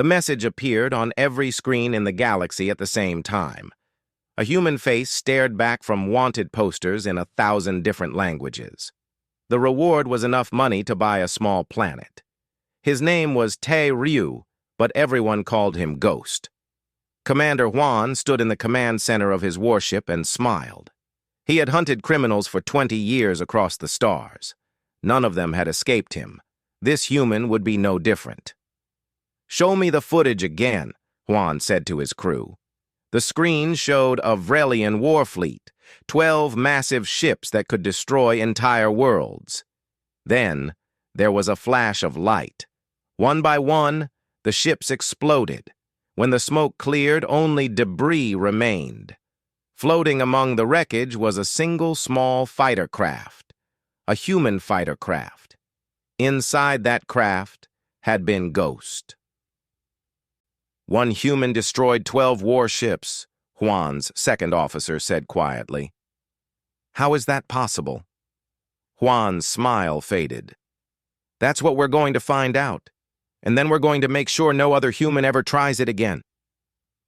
The message appeared on every screen in the galaxy at the same time. A human face stared back from wanted posters in 1,000 different languages. The reward was enough money to buy a small planet. His name was Te Ryu, but everyone called him Ghost. Commander Juan stood in the command center of his warship and smiled. He had hunted criminals for 20 years across the stars. None of them had escaped him. This human would be no different. "Show me the footage again," Juan said to his crew. The screen showed a Vrelian war fleet, 12 massive ships that could destroy entire worlds. Then, there was a flash of light. One by one, the ships exploded. When the smoke cleared, only debris remained. Floating among the wreckage was a single small fighter craft, a human fighter craft. Inside that craft had been Ghost. "One human destroyed 12 warships," Juan's second officer said quietly. "How is that possible?" Juan's smile faded. "That's what we're going to find out. And then we're going to make sure no other human ever tries it again."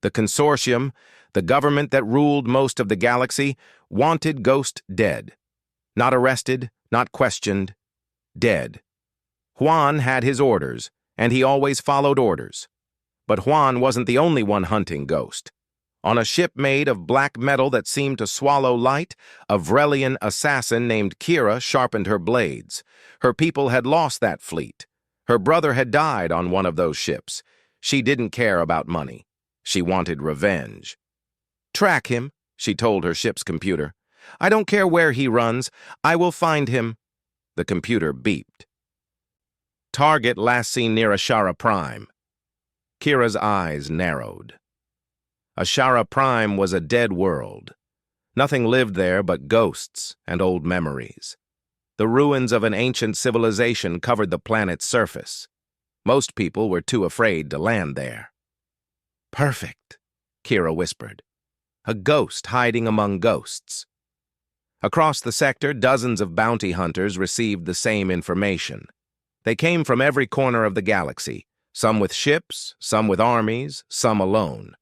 The consortium, the government that ruled most of the galaxy, wanted Ghost dead. Not arrested, not questioned, dead. Juan had his orders, and he always followed orders. But Juan wasn't the only one hunting Ghost. On a ship made of black metal that seemed to swallow light, a Vrelian assassin named Kira sharpened her blades. Her people had lost that fleet. Her brother had died on one of those ships. She didn't care about money. She wanted revenge. "Track him," she told her ship's computer. "I don't care where he runs. I will find him." The computer beeped. "Target last seen near Ashara Prime." Kira's eyes narrowed. Ashara Prime was a dead world. Nothing lived there but ghosts and old memories. The ruins of an ancient civilization covered the planet's surface. Most people were too afraid to land there. "Perfect," Kira whispered. "A ghost hiding among ghosts." Across the sector, dozens of bounty hunters received the same information. They came from every corner of the galaxy, some with ships, some with armies, some alone.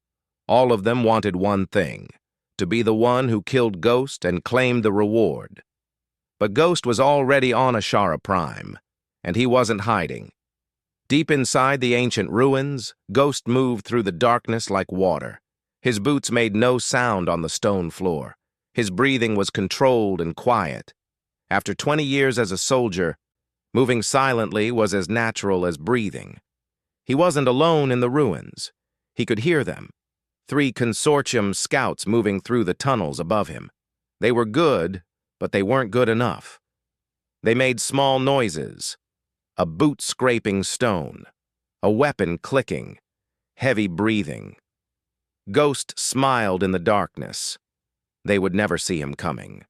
All of them wanted one thing: to be the one who killed Ghost and claimed the reward. But Ghost was already on Ashara Prime, and he wasn't hiding. Deep inside the ancient ruins, Ghost moved through the darkness like water. His boots made no sound on the stone floor. His breathing was controlled and quiet. After 20 years as a soldier, moving silently was as natural as breathing. He wasn't alone in the ruins. He could hear them. 3 consortium scouts moving through the tunnels above him. They were good, but they weren't good enough. They made small noises. A boot scraping stone. A weapon clicking. Heavy breathing. Ghost smiled in the darkness. They would never see him coming.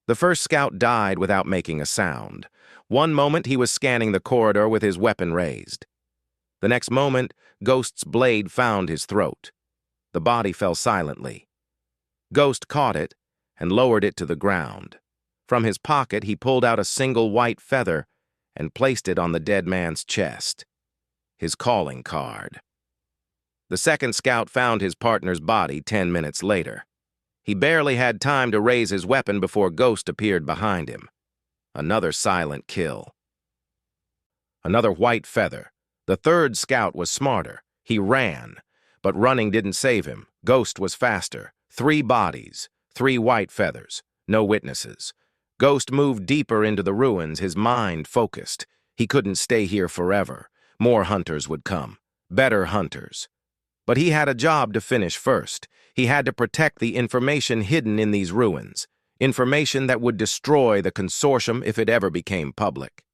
The first scout died without making a sound. One moment he was scanning the corridor with his weapon raised. The next moment, Ghost's blade found his throat. The body fell silently. Ghost caught it and lowered it to the ground. From his pocket, he pulled out a single white feather and placed it on the dead man's chest. His calling card. The second scout found his partner's body 10 minutes later. He barely had time to raise his weapon before Ghost appeared behind him. Another silent kill. Another white feather. The third scout was smarter. He ran. But running didn't save him. Ghost was faster. 3 bodies. 3 white feathers. No witnesses. Ghost moved deeper into the ruins, his mind focused. He couldn't stay here forever. More hunters would come. Better hunters. But he had a job to finish first. He had to protect the information hidden in these ruins. Information that would destroy the consortium if it ever became public.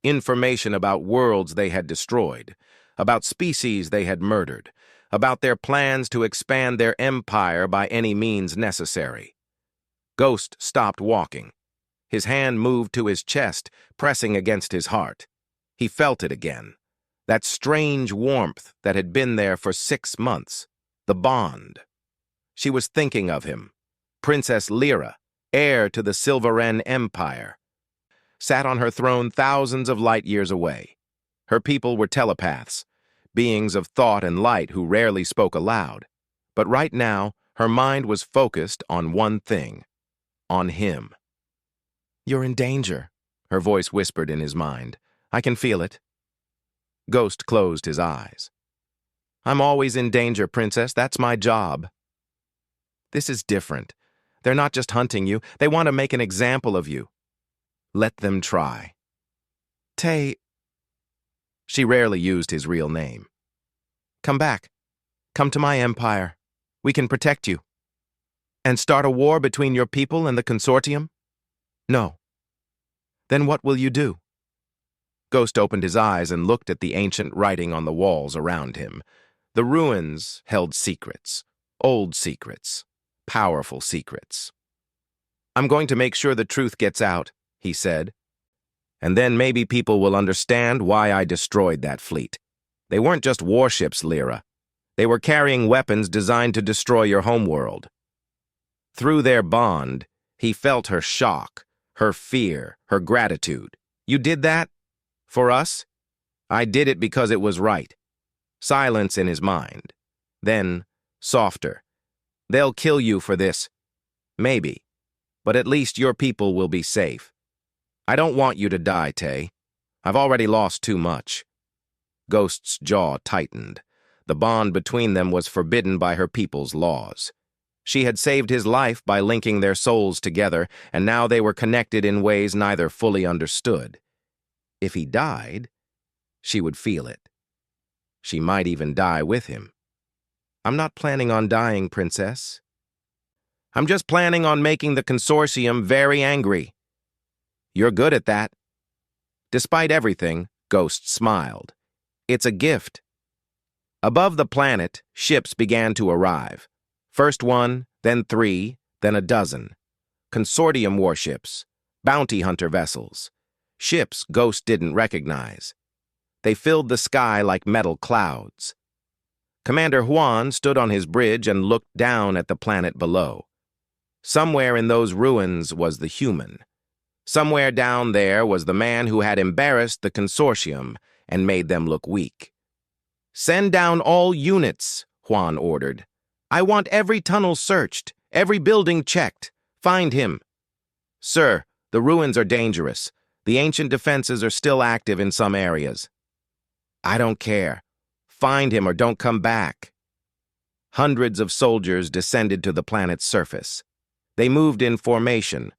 Information about worlds they had destroyed, about species they had murdered, about their plans to expand their empire by any means necessary. Ghost stopped walking. His hand moved to his chest, pressing against his heart. He felt it again. That strange warmth that had been there for 6 months. The bond. She was thinking of him. Princess Lyra, heir to the Silveren Empire, sat on her throne thousands of light years away. Her people were telepaths, beings of thought and light who rarely spoke aloud. But right now, her mind was focused on one thing, on him. "You're in danger," her voice whispered in his mind. "I can feel it." Ghost closed his eyes. "I'm always in danger, Princess. That's my job." "This is different. They're not just hunting you. They want to make an example of you." "Let them try." "Tay." She rarely used his real name. "Come back. Come to my empire. We can protect you." "And start a war between your people and the consortium?" "No." "Then what will you do?" Ghost opened his eyes and looked at the ancient writing on the walls around him. The ruins held secrets, old secrets, powerful secrets. "I'm going to make sure the truth gets out," he said. "And then maybe people will understand why I destroyed that fleet. They weren't just warships, Lyra. They were carrying weapons designed to destroy your homeworld." Through their bond, he felt her shock, her fear, her gratitude. "You did that? For us?" "I did it because it was right." Silence in his mind. Then, softer. "They'll kill you for this." "Maybe. But at least your people will be safe." "I don't want you to die, Tay. I've already lost too much." Ghost's jaw tightened. The bond between them was forbidden by her people's laws. She had saved his life by linking their souls together, and now they were connected in ways neither fully understood. If he died, she would feel it. She might even die with him. "I'm not planning on dying, Princess. I'm just planning on making the consortium very angry." "You're good at that." Despite everything, Ghost smiled. "It's a gift." Above the planet, ships began to arrive. First one, then 3, then a dozen. Consortium warships, bounty hunter vessels. Ships Ghost didn't recognize. They filled the sky like metal clouds. Commander Huan stood on his bridge and looked down at the planet below. Somewhere in those ruins was the human. Somewhere down there was the man who had embarrassed the consortium and made them look weak. "Send down all units," Huan ordered. "I want every tunnel searched, every building checked. Find him." "Sir, the ruins are dangerous. The ancient defenses are still active in some areas." "I don't care. Find him or don't come back." Hundreds of soldiers descended to the planet's surface. They moved in formation,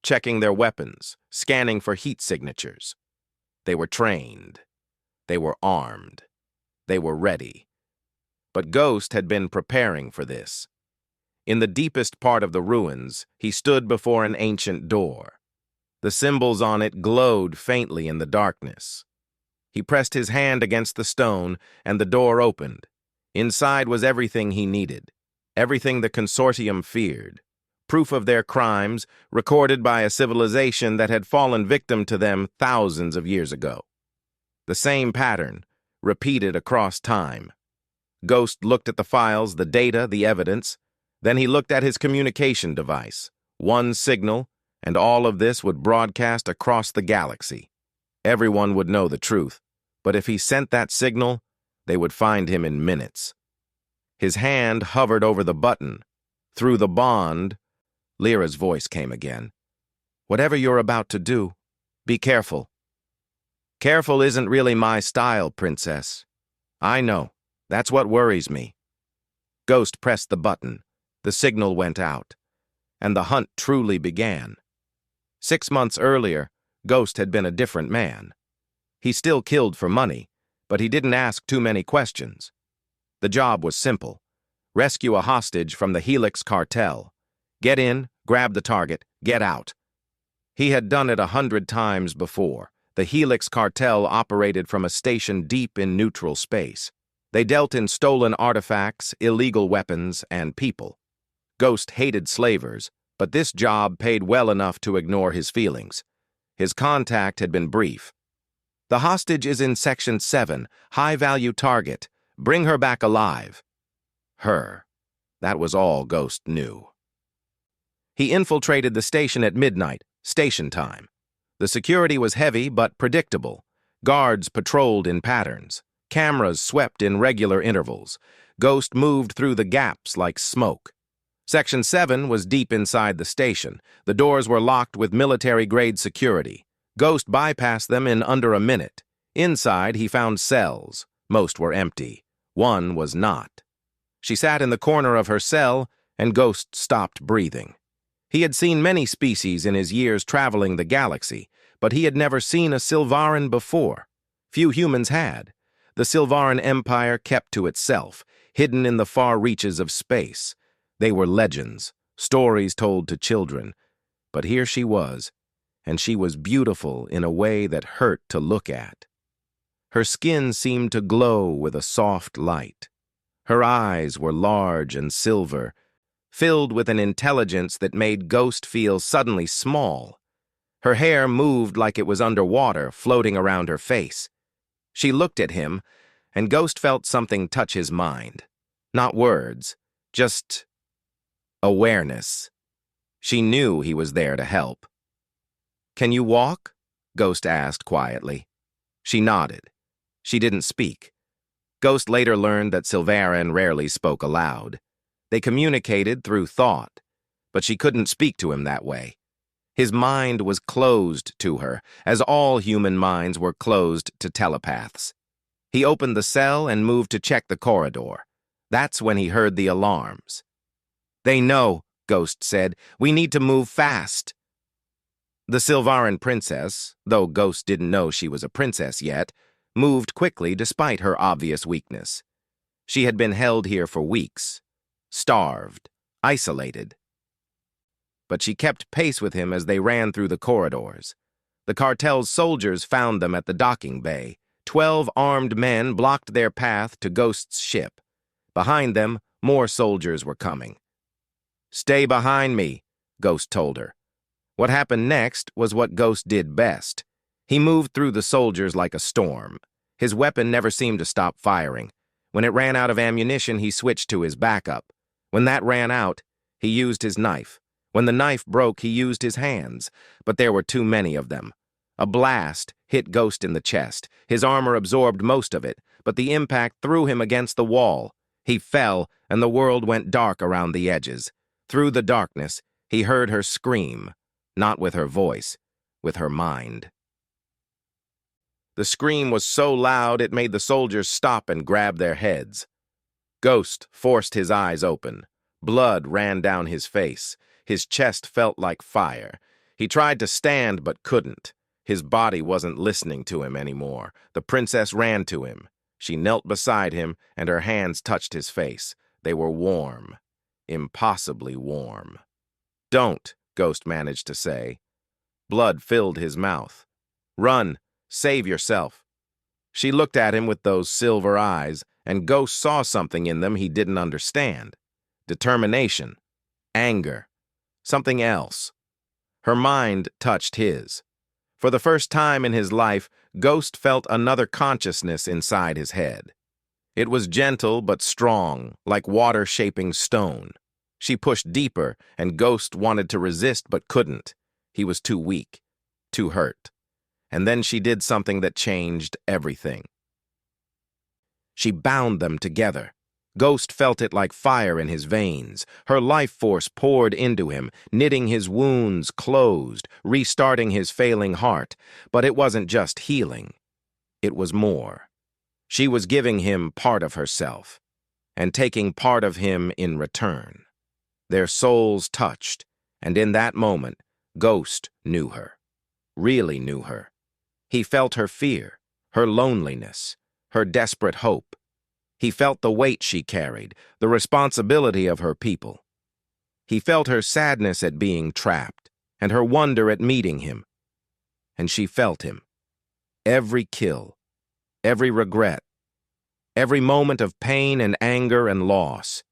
checking their weapons, scanning for heat signatures. They were trained. They were armed. They were ready. But Ghost had been preparing for this. In the deepest part of the ruins, he stood before an ancient door. The symbols on it glowed faintly in the darkness. He pressed his hand against the stone, and the door opened. Inside was everything he needed, everything the consortium feared. Proof of their crimes, recorded by a civilization that had fallen victim to them thousands of years ago. The same pattern, repeated across time. Ghost looked at the files, the data, the evidence. Then he looked at his communication device. One signal, and all of this would broadcast across the galaxy. Everyone would know the truth, but if he sent that signal, they would find him in minutes. His hand hovered over the button. Through the bond, Lyra's voice came again. "Whatever you're about to do, be careful." "Careful isn't really my style, Princess." "I know. That's what worries me." Ghost pressed the button. The signal went out, and the hunt truly began. 6 months earlier, Ghost had been a different man. He still killed for money, but he didn't ask too many questions. The job was simple. Rescue a hostage from the Helix cartel. Get in, grab the target, get out. He had done it 100 times before. The Helix cartel operated from a station deep in neutral space. They dealt in stolen artifacts, illegal weapons, and people. Ghost hated slavers, but this job paid well enough to ignore his feelings. His contact had been brief. "The hostage is in Section 7, high-value target. Bring her back alive." Her. That was all Ghost knew. He infiltrated the station at midnight, station time. The security was heavy but predictable. Guards patrolled in patterns. Cameras swept in regular intervals. Ghost moved through the gaps like smoke. Section 7 was deep inside the station. The doors were locked with military-grade security. Ghost bypassed them in under a minute. Inside, he found cells. Most were empty. One was not. She sat in the corner of her cell, and Ghost stopped breathing. He had seen many species in his years traveling the galaxy, but he had never seen a Silvaran before. Few humans had. The Silvaran Empire kept to itself, hidden in the far reaches of space. They were legends, stories told to children. But here she was, and she was beautiful in a way that hurt to look at. Her skin seemed to glow with a soft light. Her eyes were large and silver, filled with an intelligence that made Ghost feel suddenly small. Her hair moved like it was underwater, floating around her face. She looked at him, and Ghost felt something touch his mind. Not words, just awareness. She knew he was there to help. "Can you walk?" Ghost asked quietly. She nodded. She didn't speak. Ghost later learned that Silvaran rarely spoke aloud. They communicated through thought, but she couldn't speak to him that way. His mind was closed to her, as all human minds were closed to telepaths. He opened the cell and moved to check the corridor. That's when he heard the alarms. "They know," Ghost said. "We need to move fast." The Silvaran princess, though Ghost didn't know she was a princess yet, moved quickly despite her obvious weakness. She had been held here for weeks, starved, isolated. But she kept pace with him as they ran through the corridors. The cartel's soldiers found them at the docking bay. 12 armed men blocked their path to Ghost's ship. Behind them, more soldiers were coming. "Stay behind me," Ghost told her. What happened next was what Ghost did best. He moved through the soldiers like a storm. His weapon never seemed to stop firing. When it ran out of ammunition, he switched to his backup. When that ran out, he used his knife. When the knife broke, he used his hands, but there were too many of them. A blast hit Ghost in the chest. His armor absorbed most of it, but the impact threw him against the wall. He fell, and the world went dark around the edges. Through the darkness, he heard her scream, not with her voice, with her mind. The scream was so loud it made the soldiers stop and grab their heads. Ghost forced his eyes open. Blood ran down his face. His chest felt like fire. He tried to stand but couldn't. His body wasn't listening to him anymore. The princess ran to him. She knelt beside him, and her hands touched his face. They were warm. Impossibly warm. "Don't," Ghost managed to say. Blood filled his mouth. "Run. Save yourself." She looked at him with those silver eyes, and Ghost saw something in them he didn't understand. Determination. Anger. Something else. Her mind touched his. For the first time in his life, Ghost felt another consciousness inside his head. It was gentle but strong, like water shaping stone. She pushed deeper, and Ghost wanted to resist but couldn't. He was too weak, too hurt. And then she did something that changed everything. She bound them together. Ghost felt it like fire in his veins. Her life force poured into him, knitting his wounds closed, restarting his failing heart. But it wasn't just healing. It was more. She was giving him part of herself, and taking part of him in return. Their souls touched, and in that moment, Ghost knew her. Really knew her. He felt her fear, her loneliness, her desperate hope. He felt the weight she carried, the responsibility of her people. He felt her sadness at being trapped, and her wonder at meeting him. And she felt him. Every kill, every regret, every moment of pain and anger and loss.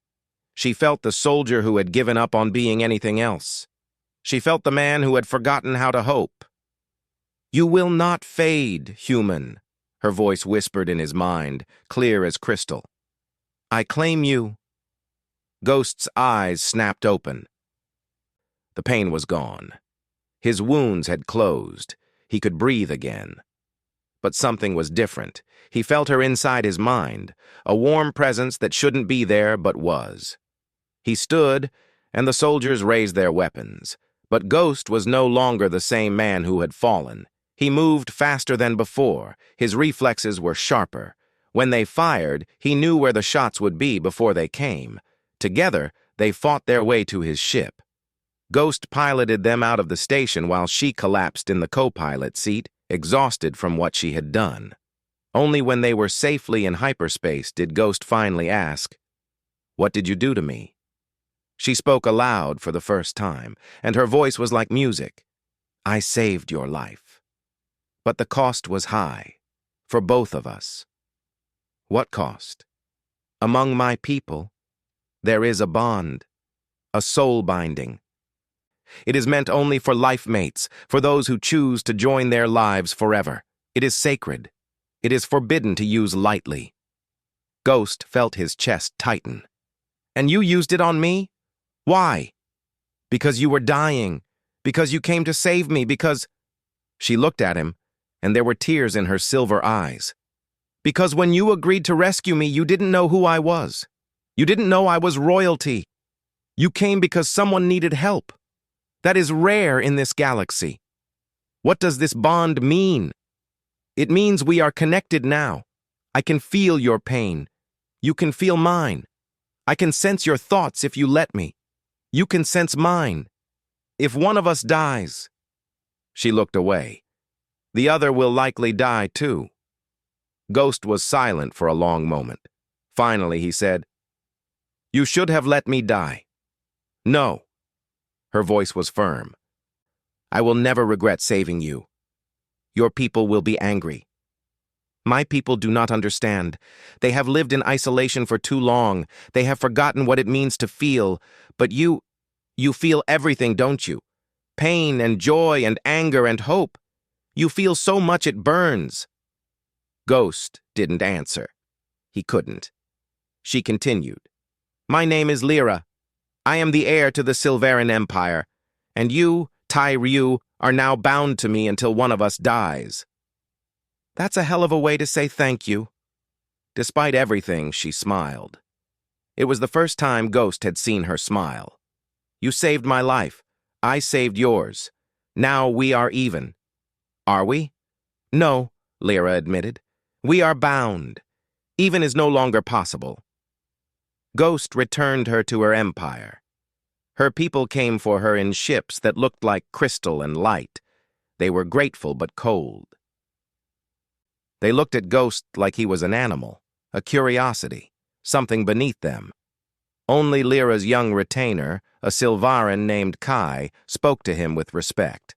She felt the soldier who had given up on being anything else. She felt the man who had forgotten how to hope. "You will not fade, human," her voice whispered in his mind, clear as crystal. "I claim you." Ghost's eyes snapped open. The pain was gone. His wounds had closed. He could breathe again. But something was different. He felt her inside his mind, a warm presence that shouldn't be there but was. He stood, and the soldiers raised their weapons. But Ghost was no longer the same man who had fallen. He moved faster than before. His reflexes were sharper. When they fired, he knew where the shots would be before they came. Together, they fought their way to his ship. Ghost piloted them out of the station while she collapsed in the co-pilot seat, exhausted from what she had done. Only when they were safely in hyperspace did Ghost finally ask, "What did you do to me?" She spoke aloud for the first time, and her voice was like music. "I saved your life. But the cost was high, for both of us." "What cost?" "Among my people, there is a bond, a soul binding. It is meant only for life mates, for those who choose to join their lives forever. It is sacred. It is forbidden to use lightly." Ghost felt his chest tighten. "And you used it on me? Why?" "Because you were dying. Because you came to save me. Because—" She looked at him, and there were tears in her silver eyes. "Because when you agreed to rescue me, you didn't know who I was. You didn't know I was royalty. You came because someone needed help. That is rare in this galaxy. What does this bond mean? It means we are connected now. I can feel your pain. You can feel mine. I can sense your thoughts if you let me. You can sense mine. If one of us dies—" She looked away. "The other will likely die too." Ghost was silent for a long moment. Finally, he said, "You should have let me die." "No." Her voice was firm. "I will never regret saving you. Your people will be angry. My people do not understand. They have lived in isolation for too long. They have forgotten what it means to feel. But you feel everything, don't you? Pain and joy and anger and hope. You feel so much it burns." Ghost didn't answer. He couldn't. She continued, "My name is Lyra. I am the heir to the Silveran Empire, and you, Tai Ryu, are now bound to me until one of us dies." "That's a hell of a way to say thank you." Despite everything, she smiled. It was the first time Ghost had seen her smile. "You saved my life. I saved yours. Now we are even." "Are we?" "No," Lyra admitted. "We are bound. Even is no longer possible." Ghost returned her to her empire. Her people came for her in ships that looked like crystal and light. They were grateful but cold. They looked at Ghost like he was an animal, a curiosity, something beneath them. Only Lyra's young retainer, a Silvaran named Kai, spoke to him with respect.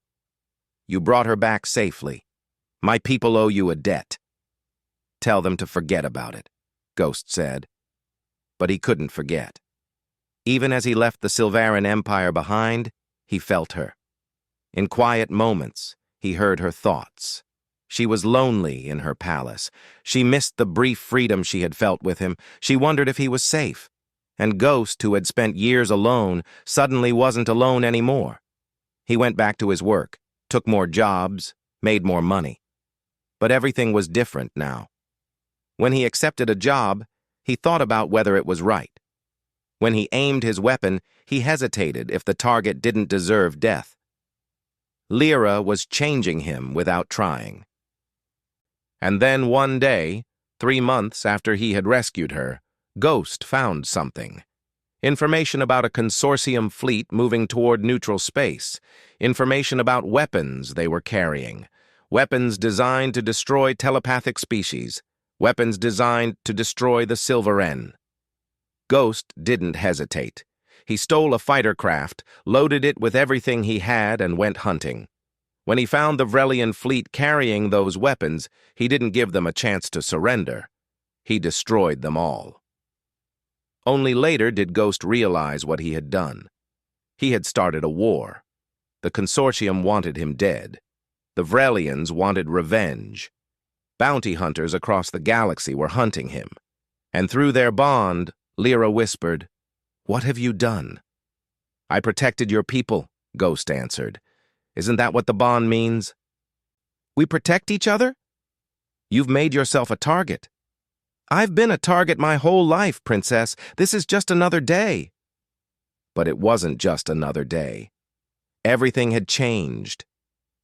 "You brought her back safely. My people owe you a debt." "Tell them to forget about it," Ghost said. But he couldn't forget. Even as he left the Silvaran Empire behind, he felt her. In quiet moments, he heard her thoughts. She was lonely in her palace. She missed the brief freedom she had felt with him. She wondered if he was safe. And Ghost, who had spent years alone, suddenly wasn't alone anymore. He went back to his work, took more jobs, made more money. But everything was different now. When he accepted a job, he thought about whether it was right. When he aimed his weapon, he hesitated if the target didn't deserve death. Lyra was changing him without trying. And then one day, 3 months after he had rescued her, Ghost found something. Information about a consortium fleet moving toward neutral space. Information about weapons they were carrying. Weapons designed to destroy telepathic species. Weapons designed to destroy the Silveren. Ghost didn't hesitate. He stole a fighter craft, loaded it with everything he had, and went hunting. When he found the Vrelian fleet carrying those weapons, he didn't give them a chance to surrender. He destroyed them all. Only later did Ghost realize what he had done. He had started a war. The consortium wanted him dead. The Vrelians wanted revenge. Bounty hunters across the galaxy were hunting him. And through their bond, Lyra whispered, "What have you done?" "I protected your people," Ghost answered. "Isn't that what the bond means?" "We protect each other?" You've made yourself a target. I've been a target my whole life, Princess. This is just another day. But it wasn't just another day. Everything had changed.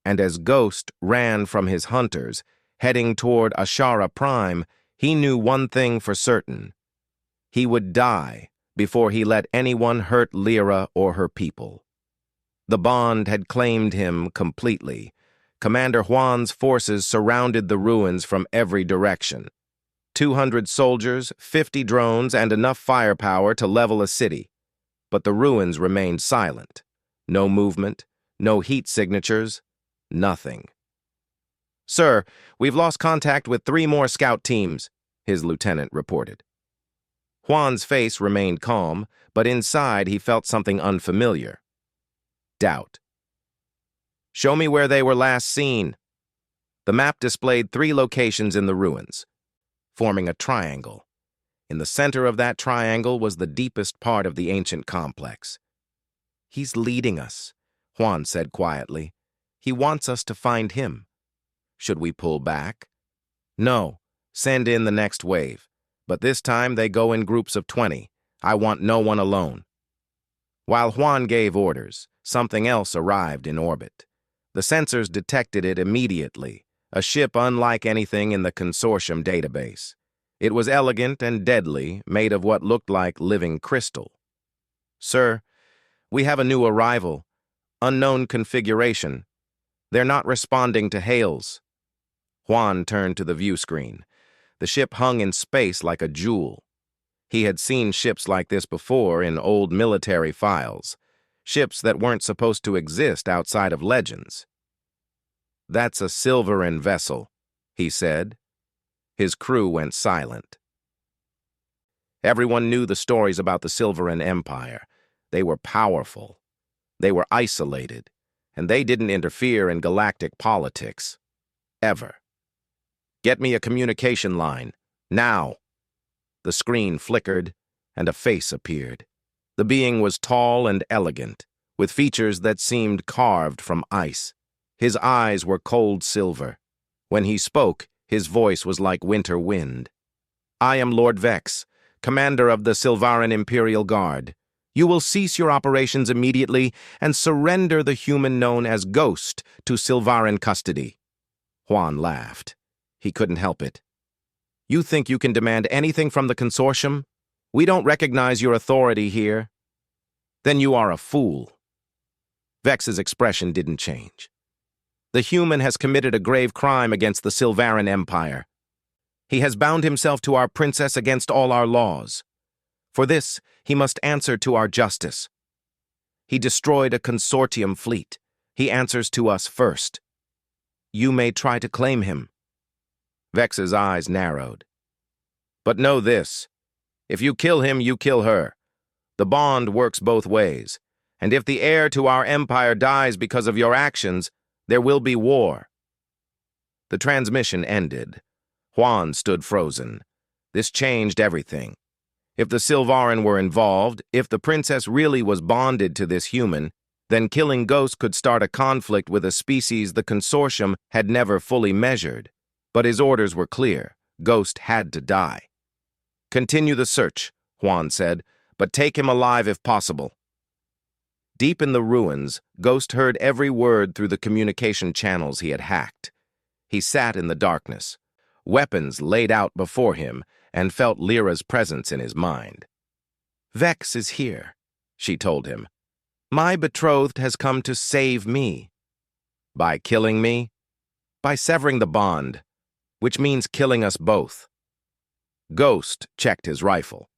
And as Ghost ran from his hunters, heading toward Ashara Prime, he knew one thing for certain. He would die before he let anyone hurt Lyra or her people. The Bond had claimed him completely. Commander Juan's forces surrounded the ruins from every direction. 200 soldiers, 50 drones, and enough firepower to level a city. But the ruins remained silent. No movement, no heat signatures, nothing. "Sir, we've lost contact with 3 more scout teams," his lieutenant reported. Juan's face remained calm, but inside he felt something unfamiliar. Doubt. "Show me where they were last seen." The map displayed 3 locations in the ruins, forming a triangle. In the center of that triangle was the deepest part of the ancient complex. "He's leading us," Juan said quietly. "He wants us to find him. Should we pull back?" "No. Send in the next wave. But this time they go in groups of 20. I want no one alone." While Juan gave orders, something else arrived in orbit. The sensors detected it immediately, a ship unlike anything in the consortium database. It was elegant and deadly, made of what looked like living crystal. "Sir, we have a new arrival. Unknown configuration. They're not responding to hails." Juan turned to the view screen. The ship hung in space like a jewel. He had seen ships like this before in old military files, ships that weren't supposed to exist outside of legends. "That's a Silveran vessel," he said. His crew went silent. Everyone knew the stories about the Silveran Empire. They were powerful. They were isolated, and they didn't interfere in galactic politics. Ever. "Get me a communication line. Now." The screen flickered, and a face appeared. The being was tall and elegant, with features that seemed carved from ice. His eyes were cold silver. When he spoke, his voice was like winter wind. "I am Lord Vex, commander of the Silvaran Imperial Guard. You will cease your operations immediately and surrender the human known as Ghost to Silvaran custody." Juan laughed. He couldn't help it. "You think you can demand anything from the consortium? We don't recognize your authority here." "Then you are a fool." Vex's expression didn't change. "The human has committed a grave crime against the Silvaran Empire. He has bound himself to our princess against all our laws. For this, he must answer to our justice. He destroyed a consortium fleet. He answers to us first. You may try to claim him." Vex's eyes narrowed. "But know this. If you kill him, you kill her. The bond works both ways. And if the heir to our empire dies because of your actions, there will be war." The transmission ended. Juan stood frozen. This changed everything. If the Silvaran were involved, if the princess really was bonded to this human, then killing Ghost could start a conflict with a species the consortium had never fully measured. But his orders were clear. Ghost had to die. "Continue the search," Juan said, "but take him alive if possible." Deep in the ruins, Ghost heard every word through the communication channels he had hacked. He sat in the darkness, weapons laid out before him, and felt Lyra's presence in his mind. "Vex is here," she told him. "My betrothed has come to save me." "By killing me?" "By severing the bond, which means killing us both." Ghost checked his rifle.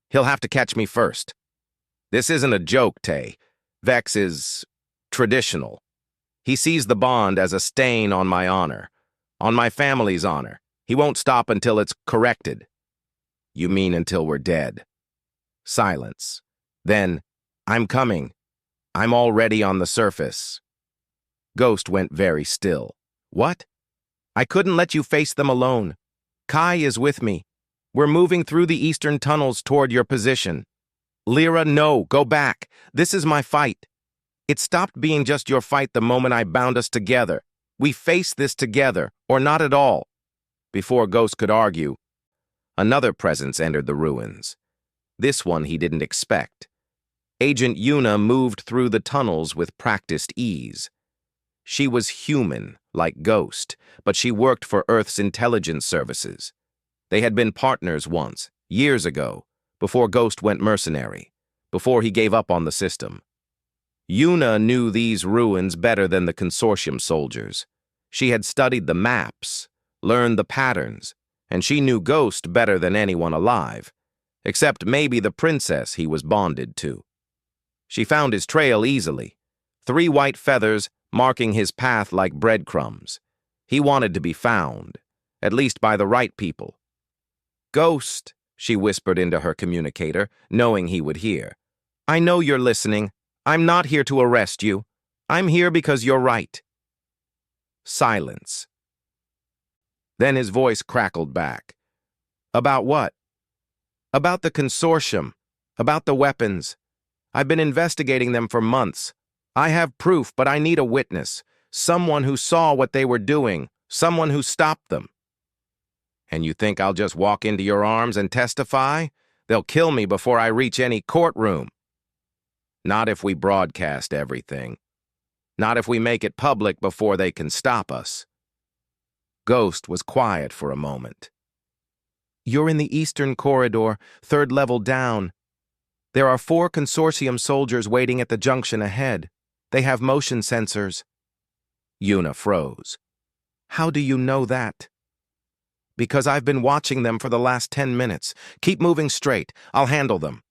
"He'll have to catch me first. This isn't a joke, Tay. Vex is traditional. He sees the bond as a stain on my honor, on my family's honor. He won't stop until it's corrected." "You mean until we're dead?" Silence. Then, "I'm coming. I'm already on the surface." Ghost went very still. "What?" "I couldn't let you face them alone. Kai is with me. We're moving through the eastern tunnels toward your position." "Lyra, no, go back. This is my fight. It stopped being just your fight the moment I bound us together. We face this together, or not at all." Before Ghost could argue, another presence entered the ruins. This one he didn't expect. Agent Yuna moved through the tunnels with practiced ease. She was human, like Ghost, but she worked for Earth's intelligence services. They had been partners once, years ago, before Ghost went mercenary, before he gave up on the system. Yuna knew these ruins better than the consortium soldiers. She had studied the maps, learned the patterns, and she knew Ghost better than anyone alive, except maybe the princess he was bonded to. She found his trail easily, 3 white feathers marking his path like breadcrumbs. He wanted to be found, at least by the right people. "Ghost," she whispered into her communicator, knowing he would hear. "I know you're listening. I'm not here to arrest you. I'm here because you're right." Silence. Then his voice crackled back. "About what?" "About the consortium. About the weapons. I've been investigating them for months. I have proof, but I need a witness. Someone who saw what they were doing. Someone who stopped them." "And you think I'll just walk into your arms and testify? They'll kill me before I reach any courtroom." "Not if we broadcast everything. Not if we make it public before they can stop us." Ghost was quiet for a moment. "You're in the eastern corridor, 3rd level down. There are 4 consortium soldiers waiting at the junction ahead. They have motion sensors." Yuna froze. "How do you know that?" "Because I've been watching them for the last 10 minutes. Keep moving straight. I'll handle them."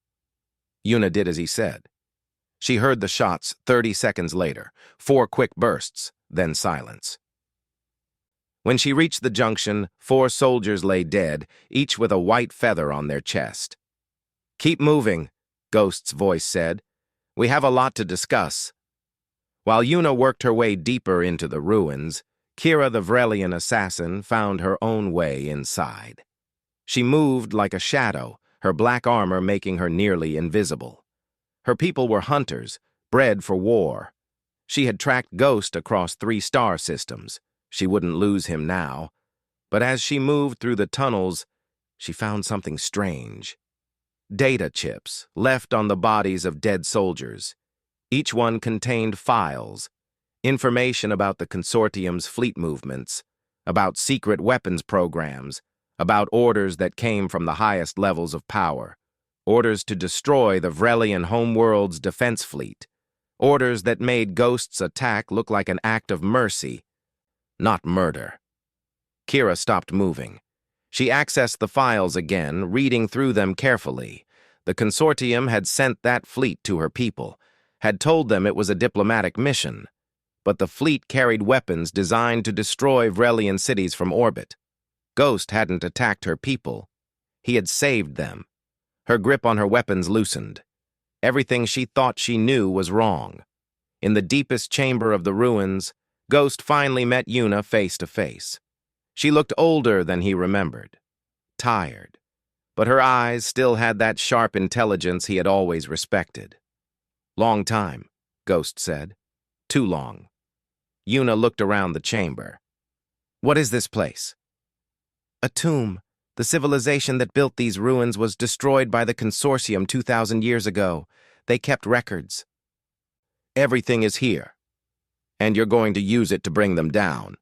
Yuna did as he said. She heard the shots 30 seconds later, 4 quick bursts, then silence. When she reached the junction, 4 soldiers lay dead, each with a white feather on their chest. "Keep moving," Ghost's voice said. "We have a lot to discuss." While Yuna worked her way deeper into the ruins, Kira the Vrelian assassin found her own way inside. She moved like a shadow, her black armor making her nearly invisible. Her people were hunters, bred for war. She had tracked Ghost across 3 star systems. She wouldn't lose him now. But as she moved through the tunnels, she found something strange. Data chips left on the bodies of dead soldiers. Each one contained files, information about the consortium's fleet movements, about secret weapons programs, about orders that came from the highest levels of power, orders to destroy the Vrelian homeworld's defense fleet, orders that made Ghost's attack look like an act of mercy, not murder. Kira stopped moving. She accessed the files again, reading through them carefully. The consortium had sent that fleet to her people, had told them it was a diplomatic mission, but the fleet carried weapons designed to destroy Vrelian cities from orbit. Ghost hadn't attacked her people. He had saved them. Her grip on her weapons loosened. Everything she thought she knew was wrong. In the deepest chamber of the ruins, Ghost finally met Yuna face to face. She looked older than he remembered, tired, but her eyes still had that sharp intelligence he had always respected. "Long time," Ghost said. "Too long." Yuna looked around the chamber. "What is this place?" "A tomb. The civilization that built these ruins was destroyed by the consortium 2,000 years ago. They kept records." "Everything is here, and you're going to use it to bring them down."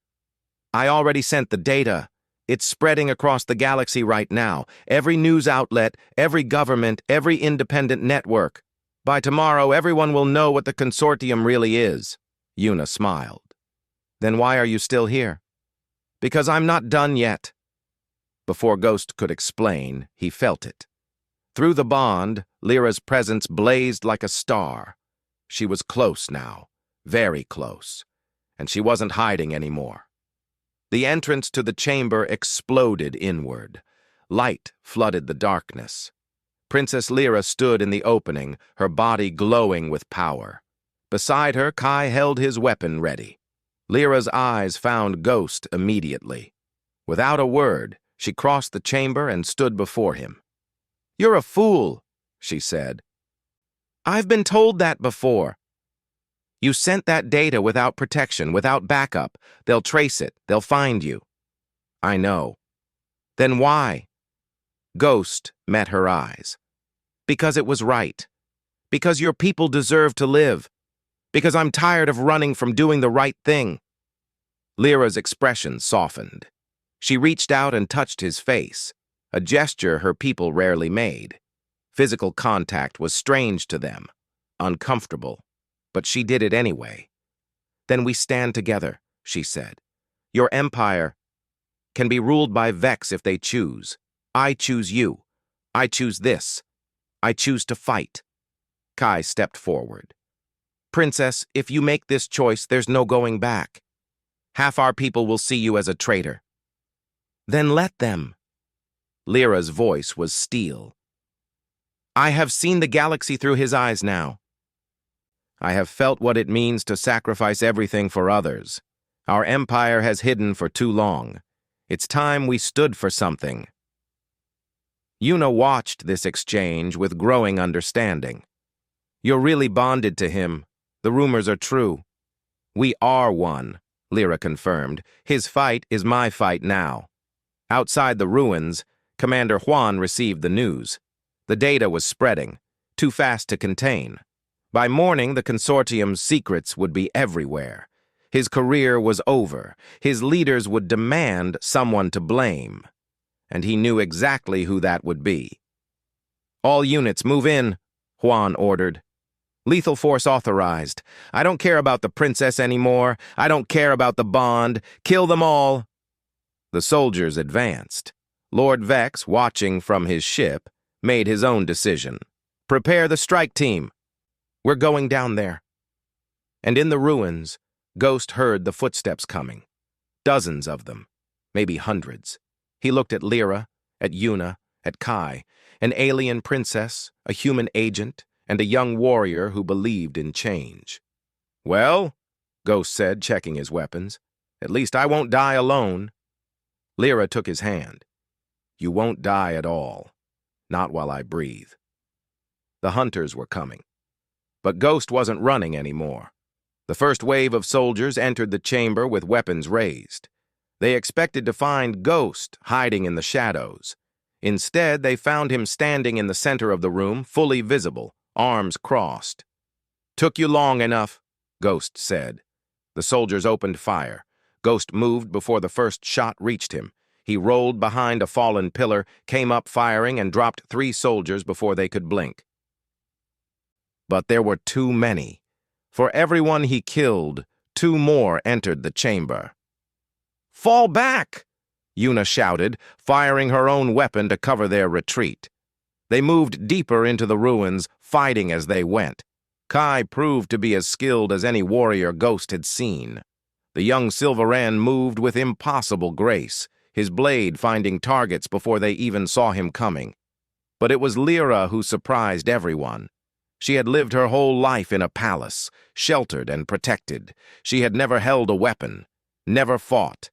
"I already sent the data. It's spreading across the galaxy right now. Every news outlet, every government, every independent network. By tomorrow, everyone will know what the consortium really is." Yuna smiled. "Then why are you still here?" "Because I'm not done yet." Before Ghost could explain, he felt it. Through the bond, Lyra's presence blazed like a star. She was close now, very close, and she wasn't hiding anymore. The entrance to the chamber exploded inward. Light flooded the darkness. Princess Lyra stood in the opening, her body glowing with power. Beside her, Kai held his weapon ready. Lyra's eyes found Ghost immediately. Without a word, she crossed the chamber and stood before him. "You're a fool," she said. "I've been told that before. You sent that data without protection, without backup. They'll trace it. They'll find you." "I know. Then why? Ghost met her eyes. Because it was right. Because your people deserve to live. Because I'm tired of running from doing the right thing. Lyra's expression softened. She reached out and touched his face, a gesture her people rarely made. Physical contact was strange to them, uncomfortable, but she did it anyway. Then we stand together, she said. Your empire can be ruled by Vex if they choose. I choose you. I choose this. I choose to fight. Kai stepped forward. Princess, if you make this choice, there's no going back. Half our people will see you as a traitor. Then let them. Lyra's voice was steel. I have seen the galaxy through his eyes now. I have felt what it means to sacrifice everything for others. Our empire has hidden for too long. It's time we stood for something. Yuna watched this exchange with growing understanding. You're really bonded to him. The rumors are true. We are one, Lyra confirmed. His fight is my fight now. Outside the ruins, Commander Juan received the news. The data was spreading, too fast to contain. By morning, the consortium's secrets would be everywhere. His career was over. His leaders would demand someone to blame. And he knew exactly who that would be. All units move in, Juan ordered. Lethal force authorized. I don't care about the princess anymore. I don't care about the bond. Kill them all. The soldiers advanced. Lord Vex, watching from his ship, made his own decision. Prepare the strike team. We're going down there. And in the ruins, Ghost heard the footsteps coming. Dozens of them, maybe hundreds. He looked at Lyra, at Yuna, at Kai, an alien princess, a human agent, and a young warrior who believed in change. Well, Ghost said, checking his weapons, at least I won't die alone. Lyra took his hand. You won't die at all. Not while I breathe. The hunters were coming. But Ghost wasn't running anymore. The first wave of soldiers entered the chamber with weapons raised. They expected to find Ghost hiding in the shadows. Instead, they found him standing in the center of the room, fully visible, arms crossed. Took you long enough, Ghost said. The soldiers opened fire. Ghost moved before the first shot reached him. He rolled behind a fallen pillar, came up firing, and dropped 3 soldiers before they could blink. But there were too many. For everyone he killed, 2 more entered the chamber. Fall back! Yuna shouted, firing her own weapon to cover their retreat. They moved deeper into the ruins, fighting as they went. Kai proved to be as skilled as any warrior Ghost had seen. The young Silveran moved with impossible grace, his blade finding targets before they even saw him coming. But it was Lyra who surprised everyone. She had lived her whole life in a palace, sheltered and protected. She had never held a weapon, never fought.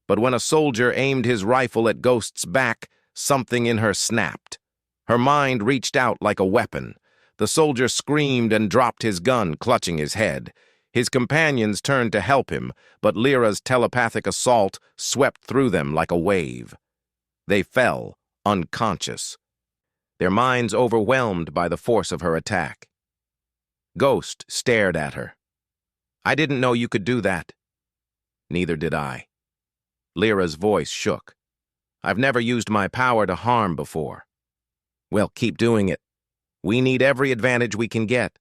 But when a soldier aimed his rifle at Ghost's back, something in her snapped. Her mind reached out like a weapon. The soldier screamed and dropped his gun, clutching his head. His companions turned to help him, but Lyra's telepathic assault swept through them like a wave. They fell, unconscious, their minds overwhelmed by the force of her attack. Ghost stared at her. I didn't know you could do that. Neither did I. Lyra's voice shook. I've never used my power to harm before. Well, keep doing it. We need every advantage we can get.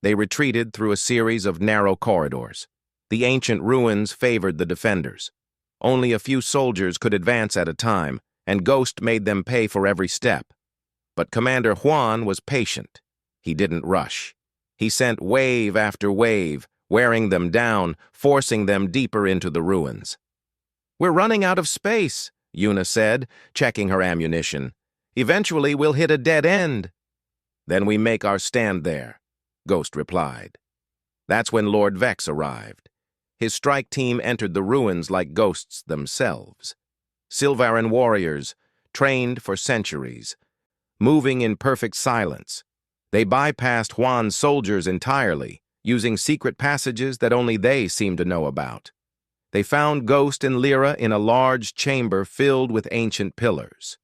They retreated through a series of narrow corridors. The ancient ruins favored the defenders. Only a few soldiers could advance at a time, and Ghost made them pay for every step. But Commander Juan was patient. He didn't rush. He sent wave after wave, wearing them down, forcing them deeper into the ruins. We're running out of space, Yuna said, checking her ammunition. Eventually we'll hit a dead end. Then we make our stand there, Ghost replied. That's when Lord Vex arrived. His strike team entered the ruins like ghosts themselves. Silvaran warriors, trained for centuries, moving in perfect silence. They bypassed Juan's soldiers entirely, using secret passages that only they seemed to know about. They found Ghost and Lyra in a large chamber filled with ancient pillars.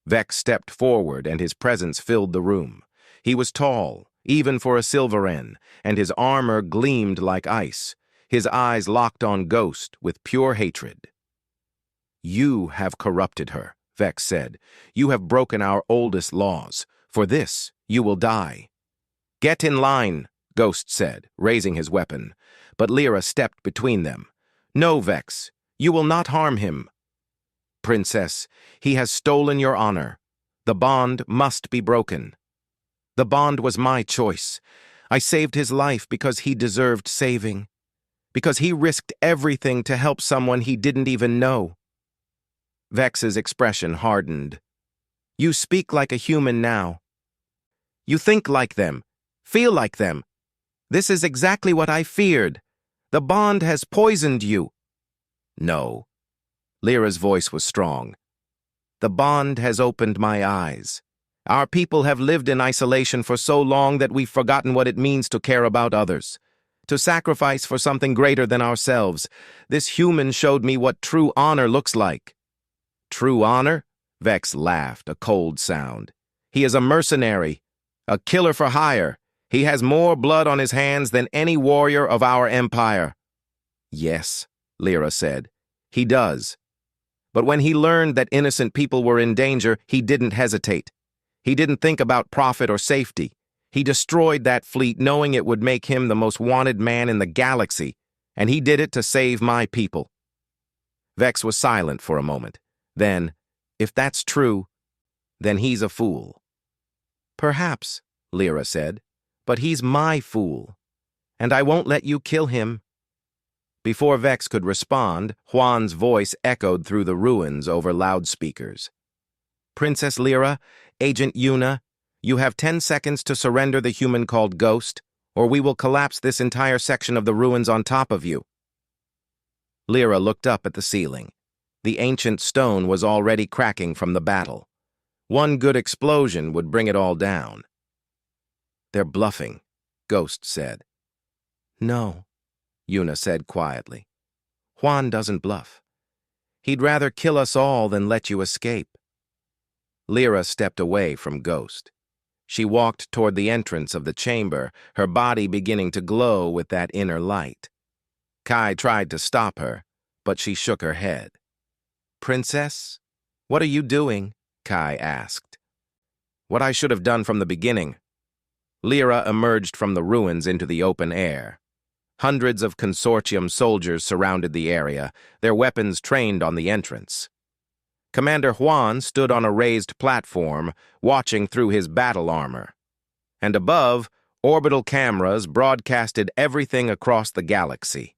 Vex stepped forward, and his presence filled the room. He was tall, even for a Silveren, and his armor gleamed like ice. His eyes locked on Ghost with pure hatred. "You have corrupted her," Vex said. "You have broken our oldest laws. For this, you will die." "Get in line," Ghost said, raising his weapon. But Lyra stepped between them. "No, Vex, you will not harm him." "Princess, he has stolen your honor. The bond must be broken." "The bond was my choice. I saved his life because he deserved saving. Because he risked everything to help someone he didn't even know." Vex's expression hardened. "You speak like a human now. You think like them, feel like them. This is exactly what I feared. The bond has poisoned you." "No." Lyra's voice was strong. "The bond has opened my eyes. Our people have lived in isolation for so long that we've forgotten what it means to care about others, to sacrifice for something greater than ourselves. This human showed me what true honor looks like." "True honor?" Vex laughed, a cold sound. "He is a mercenary, a killer for hire. He has more blood on his hands than any warrior of our empire." "Yes," Lyra said, "he does. But when he learned that innocent people were in danger, he didn't hesitate. He didn't think about profit or safety. He destroyed that fleet knowing it would make him the most wanted man in the galaxy, and he did it to save my people." Vex was silent for a moment. Then, "If that's true, then he's a fool." "Perhaps," Lyra said, "but he's my fool, and I won't let you kill him." Before Vex could respond, Juan's voice echoed through the ruins over loudspeakers. "Princess Lyra, Agent Yuna, you have 10 seconds to surrender the human called Ghost, or we will collapse this entire section of the ruins on top of you." Lyra looked up at the ceiling. The ancient stone was already cracking from the battle. One good explosion would bring it all down. "They're bluffing," Ghost said. "No," Yuna said quietly. "Juan doesn't bluff. He'd rather kill us all than let you escape." Lyra stepped away from Ghost. She walked toward the entrance of the chamber, her body beginning to glow with that inner light. Kai tried to stop her, but she shook her head. "Princess, what are you doing?" Kai asked. "What I should have done from the beginning." Lyra emerged from the ruins into the open air. Hundreds of consortium soldiers surrounded the area, their weapons trained on the entrance. Commander Juan stood on a raised platform, watching through his battle armor. And above, orbital cameras broadcasted everything across the galaxy.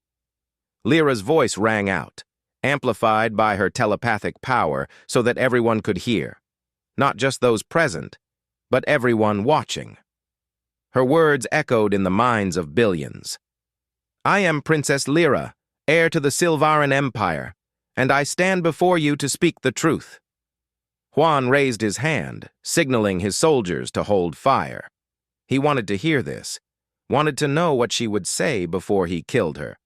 Lyra's voice rang out, amplified by her telepathic power so that everyone could hear. Not just those present, but everyone watching. Her words echoed in the minds of billions. "I am Princess Lyra, heir to the Silvaran Empire, and I stand before you to speak the truth." Juan raised his hand, signaling his soldiers to hold fire. He wanted to hear this, wanted to know what she would say before he killed her.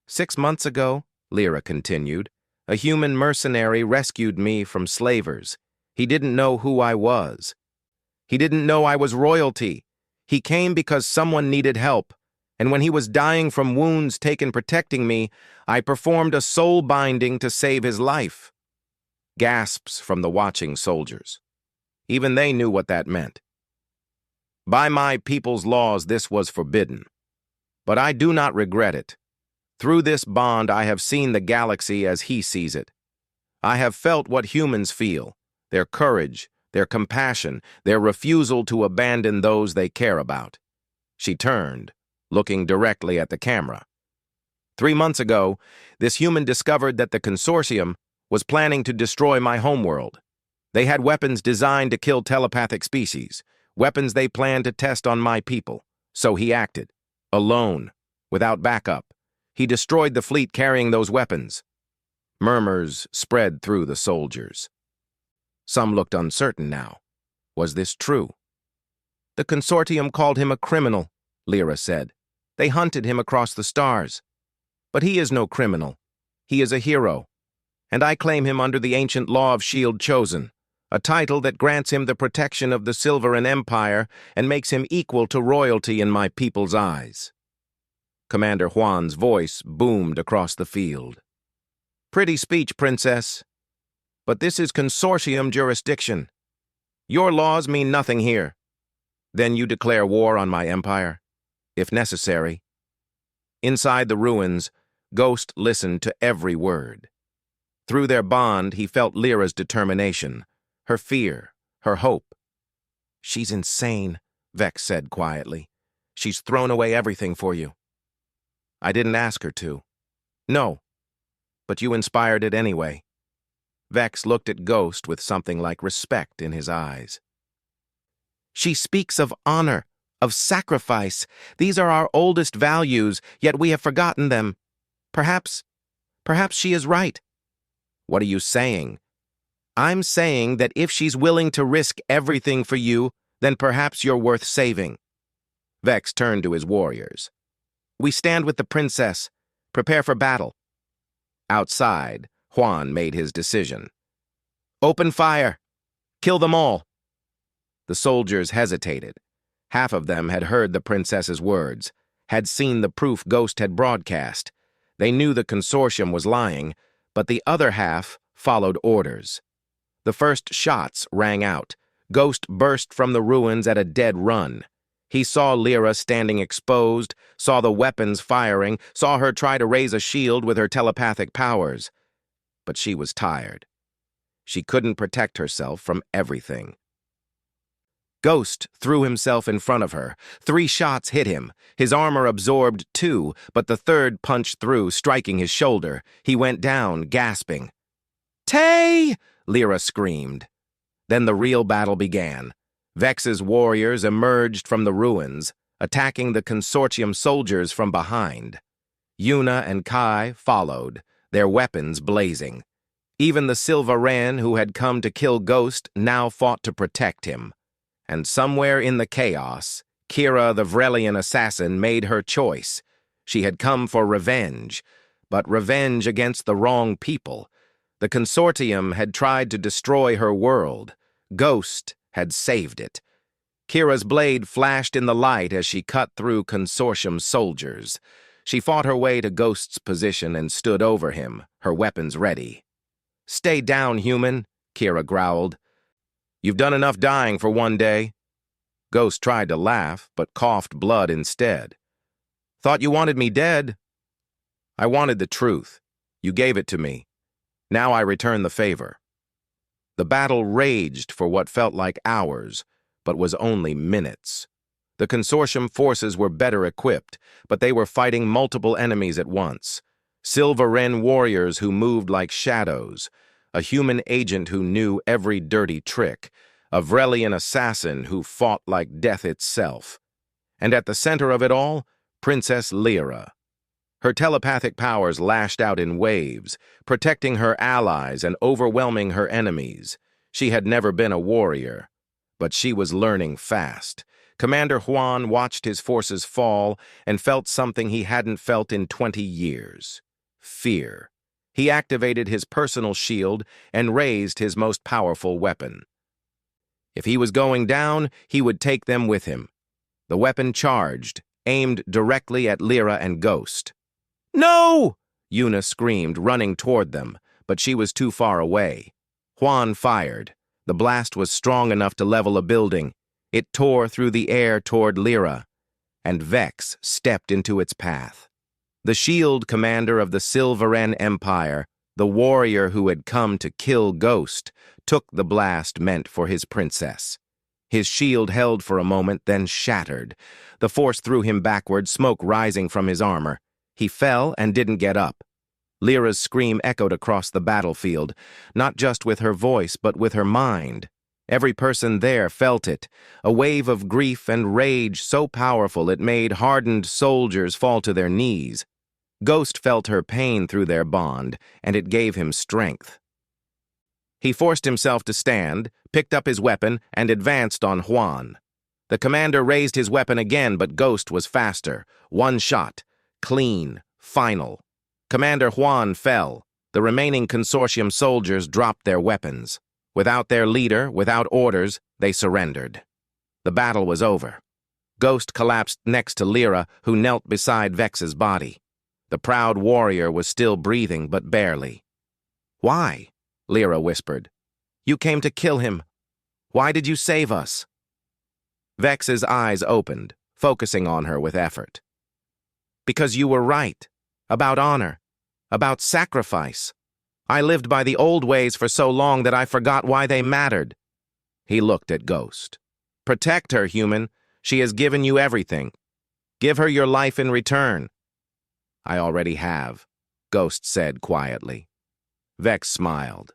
"6 months ago," Lyra continued, "a human mercenary rescued me from slavers. He didn't know who I was. He didn't know I was royalty. He came because someone needed help. And when he was dying from wounds taken protecting me, I performed a soul binding to save his life." Gasps from the watching soldiers. Even they knew what that meant. "By my people's laws, this was forbidden. But I do not regret it. Through this bond, I have seen the galaxy as he sees it. I have felt what humans feel, their courage, their compassion, their refusal to abandon those they care about." She turned, looking directly at the camera. 3 months ago, this human discovered that the consortium was planning to destroy my homeworld. They had weapons designed to kill telepathic species, weapons they planned to test on my people. So he acted, alone, without backup. He destroyed the fleet carrying those weapons. Murmurs spread through the soldiers. Some looked uncertain now. Was this true? "The consortium called him a criminal," Lyra said. "They hunted him across the stars." But he is no criminal. He is a hero, and I claim him under the ancient law of Shield Chosen, a title that grants him the protection of the Silveran Empire and makes him equal to royalty in my people's eyes." Commander Juan's voice boomed across the field. "Pretty speech, Princess. But this is consortium jurisdiction. Your laws mean nothing here. Then you declare war on my empire, if necessary." Inside the ruins, Ghost listened to every word. Through their bond, he felt Lyra's determination, her fear, her hope. "She's insane," Vex said quietly. "She's thrown away everything for you." "I didn't ask her to." "No, but you inspired it anyway." Vex looked at Ghost with something like respect in his eyes. "She speaks of honor, of sacrifice. These are our oldest values, yet we have forgotten them. Perhaps she is right." "What are you saying?" "I'm saying that if she's willing to risk everything for you, then perhaps you're worth saving." Vex turned to his warriors. "We stand with the princess. Prepare for battle." Outside, Juan made his decision. "Open fire! Kill them all!" The soldiers hesitated. Half of them had heard the princess's words, had seen the proof Ghost had broadcast. They knew the consortium was lying, but the other half followed orders. The first shots rang out. Ghost burst from the ruins at a dead run. He saw Lyra standing exposed, saw the weapons firing, saw her try to raise a shield with her telepathic powers. But she was tired. She couldn't protect herself from everything. Ghost threw himself in front of her. 3 shots hit him. His armor absorbed 2, but the third punched through, striking his shoulder. He went down, gasping. "Tay!" Lyra screamed. Then the real battle began. Vex's warriors emerged from the ruins, attacking the consortium soldiers from behind. Yuna and Kai followed, their weapons blazing. Even the Silveran who had come to kill Ghost now fought to protect him. And somewhere in the chaos, Kira the Vrelian assassin made her choice. She had come for revenge, but revenge against the wrong people. The consortium had tried to destroy her world. Ghost had saved it. Kira's blade flashed in the light as she cut through consortium soldiers. She fought her way to Ghost's position and stood over him, her weapons ready. "Stay down, human," Kira growled. "You've done enough dying for one day." Ghost tried to laugh, but coughed blood instead. "Thought you wanted me dead?" "I wanted the truth. You gave it to me. Now I return the favor." The battle raged for what felt like hours, but was only minutes. The consortium forces were better equipped, but they were fighting multiple enemies at once. Silveran warriors who moved like shadows, a human agent who knew every dirty trick, a Vrelian assassin who fought like death itself. And at the center of it all, Princess Lyra. Her telepathic powers lashed out in waves, protecting her allies and overwhelming her enemies. She had never been a warrior, but she was learning fast. Commander Juan watched his forces fall and felt something he hadn't felt in 20 years. Fear. He activated his personal shield and raised his most powerful weapon. If he was going down, he would take them with him. The weapon charged, aimed directly at Lyra and Ghost. "No!" Yuna screamed, running toward them, but she was too far away. Juan fired. The blast was strong enough to level a building. It tore through the air toward Lyra, and Vex stepped into its path. The shield commander of the Silveran Empire, the warrior who had come to kill Ghost, took the blast meant for his princess. His shield held for a moment, then shattered. The force threw him backward, smoke rising from his armor. He fell and didn't get up. Lyra's scream echoed across the battlefield, not just with her voice, but with her mind. Every person there felt it, a wave of grief and rage so powerful it made hardened soldiers fall to their knees. Ghost felt her pain through their bond, and it gave him strength. He forced himself to stand, picked up his weapon, and advanced on Juan. The commander raised his weapon again, but Ghost was faster. One shot. Clean. Final. Commander Juan fell. The remaining consortium soldiers dropped their weapons. Without their leader, without orders, they surrendered. The battle was over. Ghost collapsed next to Lyra, who knelt beside Vex's body. The proud warrior was still breathing, but barely. "Why?" Lyra whispered. "You came to kill him. Why did you save us?" Vex's eyes opened, focusing on her with effort. "Because you were right. About honor. About sacrifice. I lived by the old ways for so long that I forgot why they mattered." He looked at Ghost. "Protect her, human. She has given you everything. Give her your life in return." "I already have," Ghost said quietly. Vex smiled.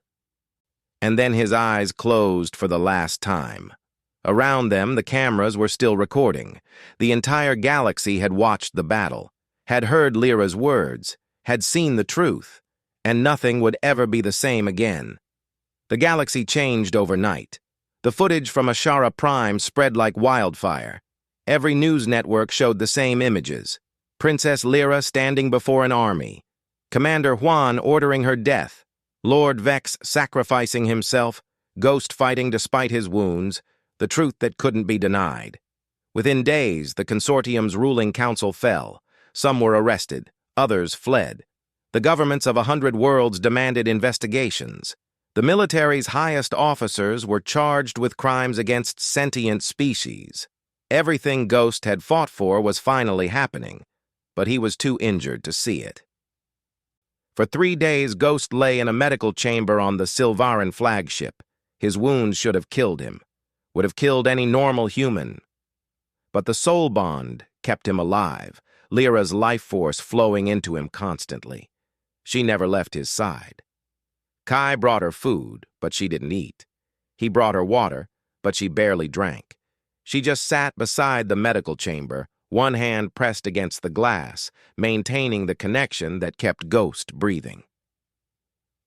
And then his eyes closed for the last time. Around them, the cameras were still recording. The entire galaxy had watched the battle, had heard Lyra's words, had seen the truth, and nothing would ever be the same again. The galaxy changed overnight. The footage from Ashara Prime spread like wildfire. Every news network showed the same images. Princess Lyra standing before an army. Commander Juan ordering her death. Lord Vex sacrificing himself. Ghost fighting despite his wounds. The truth that couldn't be denied. Within days, the consortium's ruling council fell. Some were arrested. Others fled. The governments of 100 worlds demanded investigations. The military's highest officers were charged with crimes against sentient species. Everything Ghost had fought for was finally happening, but he was too injured to see it. For 3 days, Ghost lay in a medical chamber on the Silvaran flagship. His wounds should have killed him, would have killed any normal human. But the soul bond kept him alive, Lyra's life force flowing into him constantly. She never left his side. Kai brought her food, but she didn't eat. He brought her water, but she barely drank. She just sat beside the medical chamber, one hand pressed against the glass, maintaining the connection that kept Ghost breathing.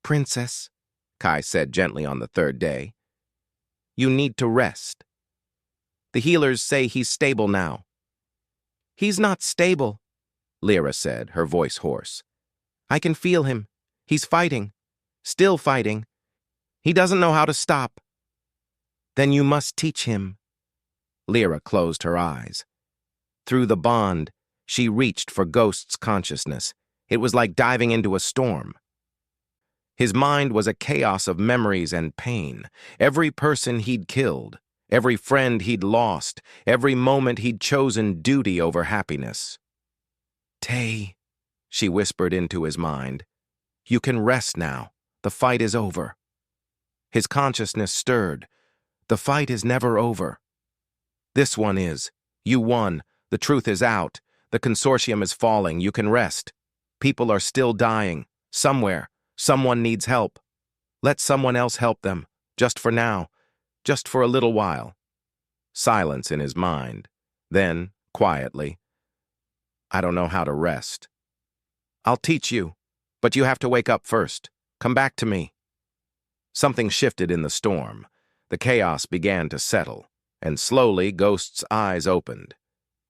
"Princess," Kai said gently on the 3rd day, "you need to rest. The healers say he's stable now." "He's not stable," Lyra said, her voice hoarse. "I can feel him. He's fighting. Still fighting. He doesn't know how to stop." "Then you must teach him." Lyra closed her eyes. Through the bond, she reached for Ghost's consciousness. It was like diving into a storm. His mind was a chaos of memories and pain. Every person he'd killed, every friend he'd lost, every moment he'd chosen duty over happiness. "Tay," she whispered into his mind, "you can rest now. The fight is over." His consciousness stirred. The fight is never over. This one is. You won. The truth is out. The consortium is falling. You can rest. People are still dying. Somewhere. Someone needs help. Let someone else help them. Just for now. Just for a little while. Silence in his mind. Then, quietly, "I don't know how to rest." "I'll teach you. But you have to wake up first. Come back to me." Something shifted in the storm. The chaos began to settle, and slowly Ghost's eyes opened.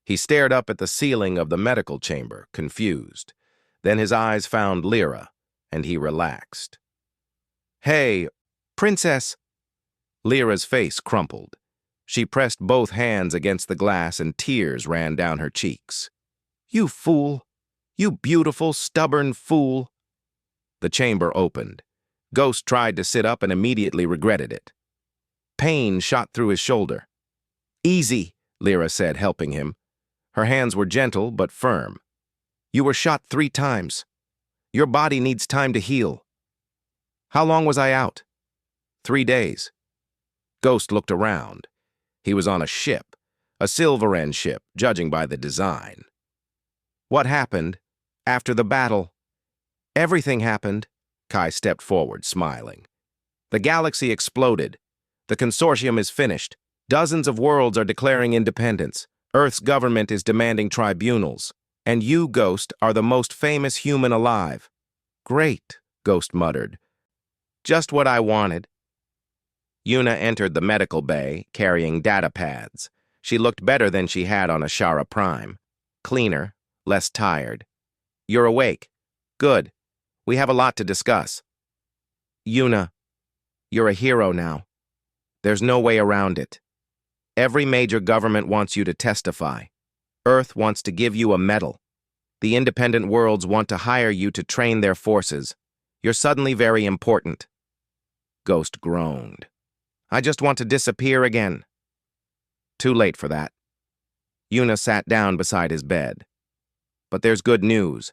He stared up at the ceiling of the medical chamber, confused. Then his eyes found Lyra, and he relaxed. "Hey, Princess!" Lyra's face crumpled. She pressed both hands against the glass and tears ran down her cheeks. "You fool! You beautiful, stubborn fool!" The chamber opened. Ghost tried to sit up and immediately regretted it. Pain shot through his shoulder. "Easy," Lyra said, helping him. Her hands were gentle but firm. "You were shot 3 times. Your body needs time to heal." "How long was I out?" 3 days. Ghost looked around. He was on a ship, a Silvaran ship, judging by the design. "What happened after the battle?" "Everything happened." Kai stepped forward, smiling. "The galaxy exploded. The consortium is finished. Dozens of worlds are declaring independence. Earth's government is demanding tribunals. And you, Ghost, are the most famous human alive." "Great," Ghost muttered. "Just what I wanted." Yuna entered the medical bay, carrying data pads. She looked better than she had on Ashara Prime. Cleaner, less tired. "You're awake." Good. We have a lot to discuss. Yuna, you're a hero now. There's no way around it. Every major government wants you to testify. Earth wants to give you a medal. The independent worlds want to hire you to train their forces. You're suddenly very important. Ghost groaned. I just want to disappear again. Too late for that. Yuna sat down beside his bed. But there's good news.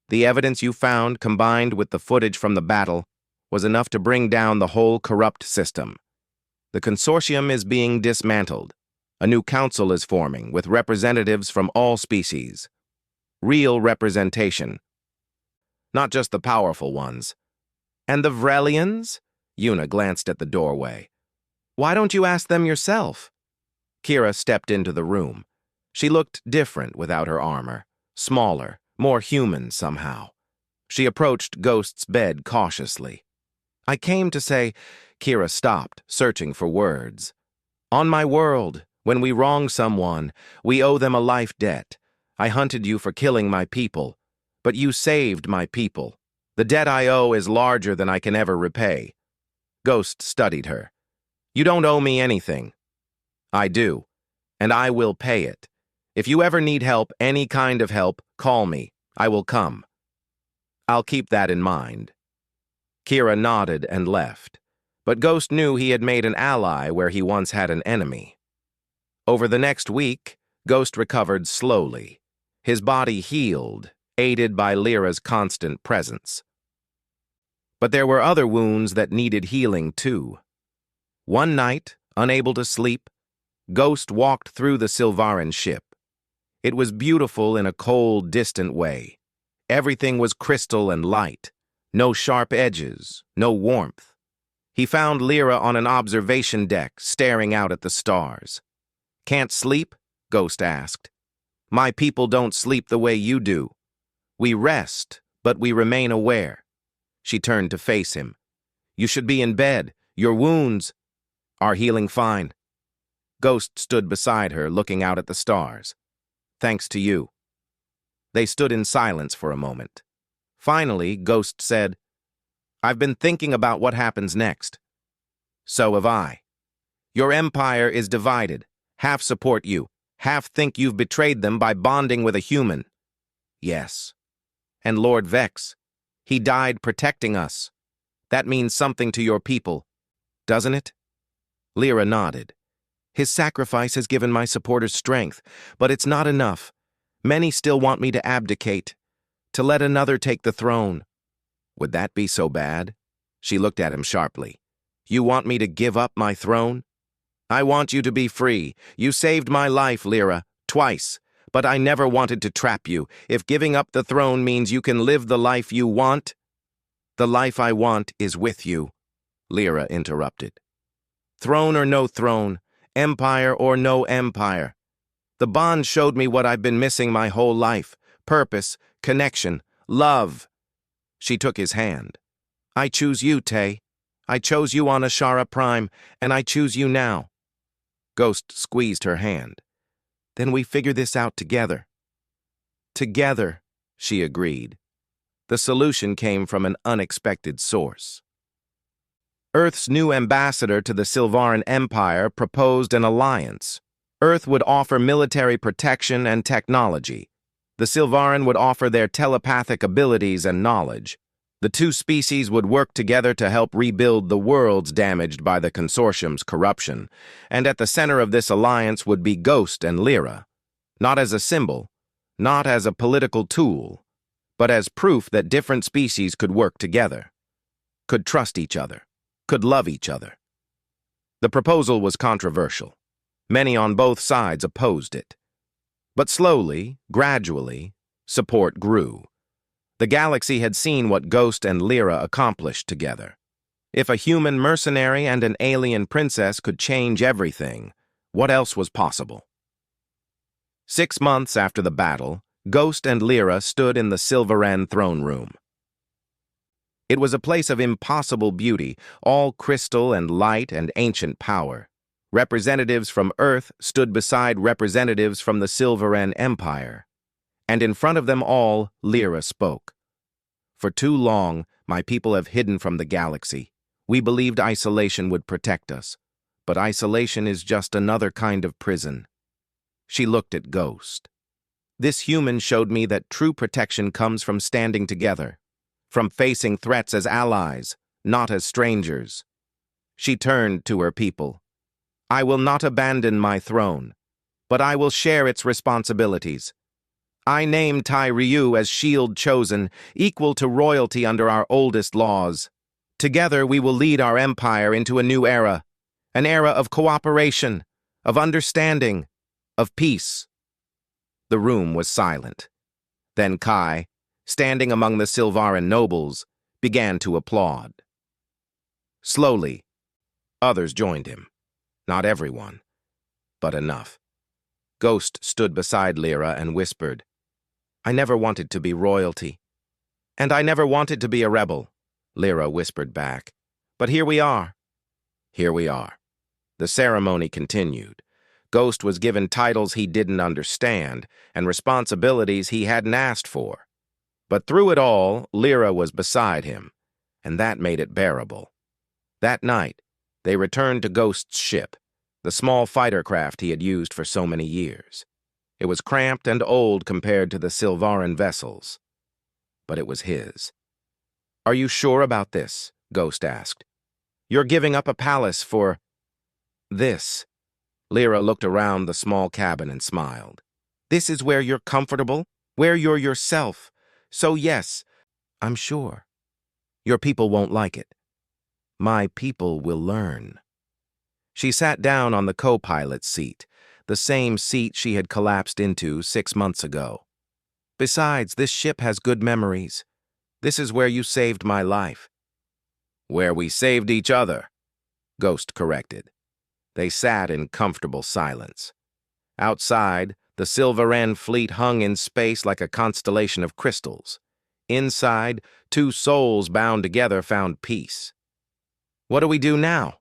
The evidence you found, combined with the footage from the battle, was enough to bring down the whole corrupt system. The consortium is being dismantled. A new council is forming, with representatives from all species. Real representation. Not just the powerful ones. And the Vrelians? Yuna glanced at the doorway. Why don't you ask them yourself? Kira stepped into the room. She looked different without her armor. Smaller, more human somehow. She approached Ghost's bed cautiously. I came to say, Kira stopped, searching for words. On my world, when we wrong someone, we owe them a life debt. I hunted you for killing my people, but you saved my people. The debt I owe is larger than I can ever repay. Ghost studied her. You don't owe me anything. I do, and I will pay it. If you ever need help, any kind of help, call me. I will come. I'll keep that in mind. Kira nodded and left, but Ghost knew he had made an ally where he once had an enemy. Over the next week, Ghost recovered slowly. His body healed, aided by Lyra's constant presence. But there were other wounds that needed healing too. One night, unable to sleep, Ghost walked through the Silvaran ship. It was beautiful in a cold, distant way. Everything was crystal and light. No sharp edges, no warmth. He found Lyra on an observation deck, staring out at the stars. Can't sleep? Ghost asked. My people don't sleep the way you do. We rest, but we remain aware. She turned to face him. You should be in bed. Your wounds are healing fine. Ghost stood beside her, looking out at the stars. Thanks to you. They stood in silence for a moment. Finally, Ghost said, I've been thinking about what happens next. So have I. Your empire is divided. Half support you. Half think you've betrayed them by bonding with a human. Yes. And Lord Vex. He died protecting us. That means something to your people, doesn't it? Lyra nodded. His sacrifice has given my supporters strength, but it's not enough. Many still want me to abdicate, to let another take the throne. Would that be so bad? She looked at him sharply. You want me to give up my throne? I want you to be free. You saved my life, Lyra, twice. But I never wanted to trap you. If giving up the throne means you can live the life you want, the life I want is with you, Lyra interrupted. Throne or no throne, empire or no empire. The bond showed me what I've been missing my whole life. Purpose, connection, love. She took his hand. I choose you, Tay. I chose you on Ashara Prime, and I choose you now. Ghost squeezed her hand. Then we figure this out together. Together, she agreed. The solution came from an unexpected source. Earth's new ambassador to the Silvaran Empire proposed an alliance. Earth would offer military protection and technology. The Silvaran would offer their telepathic abilities and knowledge. The two species would work together to help rebuild the worlds damaged by the consortium's corruption, and at the center of this alliance would be Ghost and Lyra, not as a symbol, not as a political tool, but as proof that different species could work together, could trust each other, could love each other. The proposal was controversial. Many on both sides opposed it. But slowly, gradually, support grew. The galaxy had seen what Ghost and Lyra accomplished together. If a human mercenary and an alien princess could change everything, what else was possible? 6 months after the battle, Ghost and Lyra stood in the Silvaran throne room. It was a place of impossible beauty, all crystal and light and ancient power. Representatives from Earth stood beside representatives from the Silvaran Empire. And in front of them all, Lyra spoke. For too long, my people have hidden from the galaxy. We believed isolation would protect us, but isolation is just another kind of prison. She looked at Ghost. This human showed me that true protection comes from standing together, from facing threats as allies, not as strangers. She turned to her people. I will not abandon my throne, but I will share its responsibilities. I name Tai Ryu as shield chosen, equal to royalty under our oldest laws. Together we will lead our empire into a new era, an era of cooperation, of understanding, of peace. The room was silent. Then Kai, standing among the Silvaran nobles, began to applaud. Slowly, others joined him. Not everyone, but enough. Ghost stood beside Lyra and whispered, I never wanted to be royalty. And I never wanted to be a rebel, Lyra whispered back. But here we are. Here we are. The ceremony continued. Ghost was given titles he didn't understand and responsibilities he hadn't asked for. But through it all, Lyra was beside him, and that made it bearable. That night, they returned to Ghost's ship, the small fighter craft he had used for so many years. It was cramped and old compared to the Silvaran vessels, but it was his. Are you sure about this? Ghost asked. You're giving up a palace for this. Lyra looked around the small cabin and smiled. This is where you're comfortable, where you're yourself. So yes, I'm sure. Your people won't like it. My people will learn. She sat down on the co-pilot's seat, the same seat she had collapsed into 6 months ago. Besides, this ship has good memories. This is where you saved my life. Where we saved each other, Ghost corrected. They sat in comfortable silence. Outside, the Silvaran fleet hung in space like a constellation of crystals. Inside, two souls bound together found peace. What do we do now?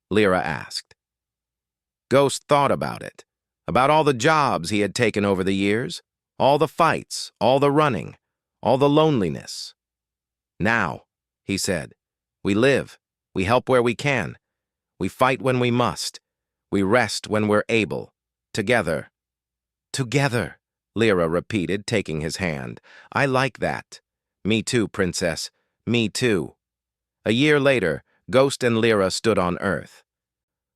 Lyra asked. Ghost thought about it, about all the jobs he had taken over the years, all the fights, all the running, all the loneliness. Now, he said, we live, we help where we can, we fight when we must, we rest when we're able, together. Together, Lyra repeated, taking his hand. I like that. Me too, princess, me too. A year later, Ghost and Lyra stood on Earth,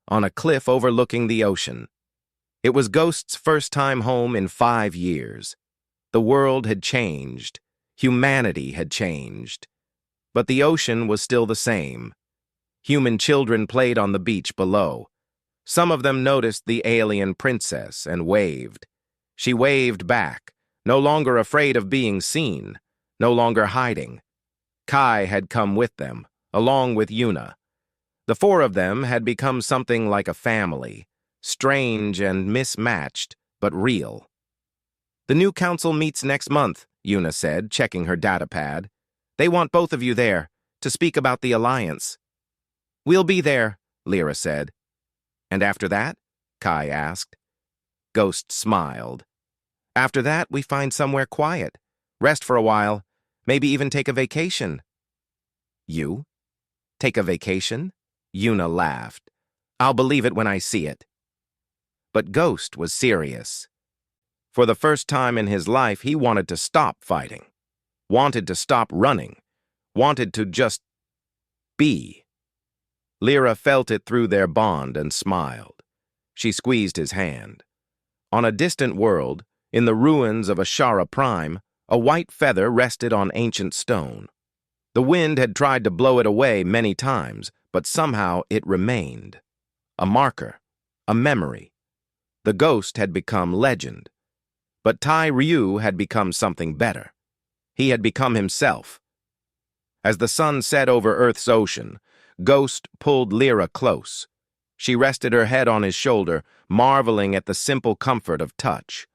on a cliff overlooking the ocean. It was Ghost's first time home in 5 years. The world had changed. Humanity had changed. But the ocean was still the same. Human children played on the beach below. Some of them noticed the alien princess and waved. She waved back, no longer afraid of being seen, no longer hiding. Kai had come with them, along with Yuna. The 4 of them had become something like a family, strange and mismatched, but real. The new council meets next month, Yuna said, checking her datapad. They want both of you there, to speak about the alliance. We'll be there, Lyra said. And after that? Kai asked. Ghost smiled. After that, we find somewhere quiet, rest for a while, maybe even take a vacation. You? Take a vacation? Yuna laughed. I'll believe it when I see it. But Ghost was serious. For the first time in his life, he wanted to stop fighting, wanted to stop running, wanted to just be. Lyra felt it through their bond and smiled. She squeezed his hand. On a distant world, in the ruins of Ashara Prime, a white feather rested on ancient stone. The wind had tried to blow it away many times, but somehow it remained. A marker, a memory. The ghost had become legend. But Tai Ryu had become something better. He had become himself. As the sun set over Earth's ocean, Ghost pulled Lyra close. She rested her head on his shoulder, marveling at the simple comfort of touch.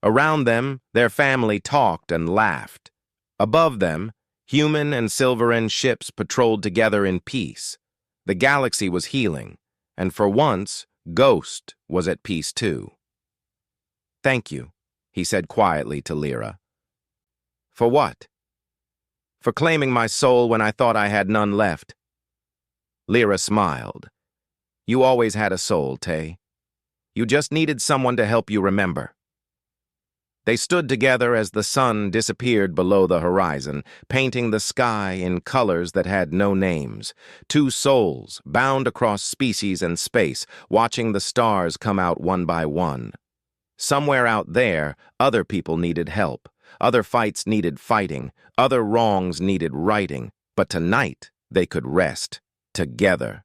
Around them, their family talked and laughed. Above them, human and Silvaran ships patrolled together in peace. The galaxy was healing, and for once, Ghost was at peace too. Thank you, he said quietly to Lyra. For what? for claiming my soul when I thought I had none left. Lyra smiled. You always had a soul, Tay. You just needed someone to help you remember. They stood together as the sun disappeared below the horizon, painting the sky in colors that had no names. Two souls, bound across species and space, watching the stars come out one by one. Somewhere out there, other people needed help. Other fights needed fighting. Other wrongs needed righting. But tonight, they could rest, together.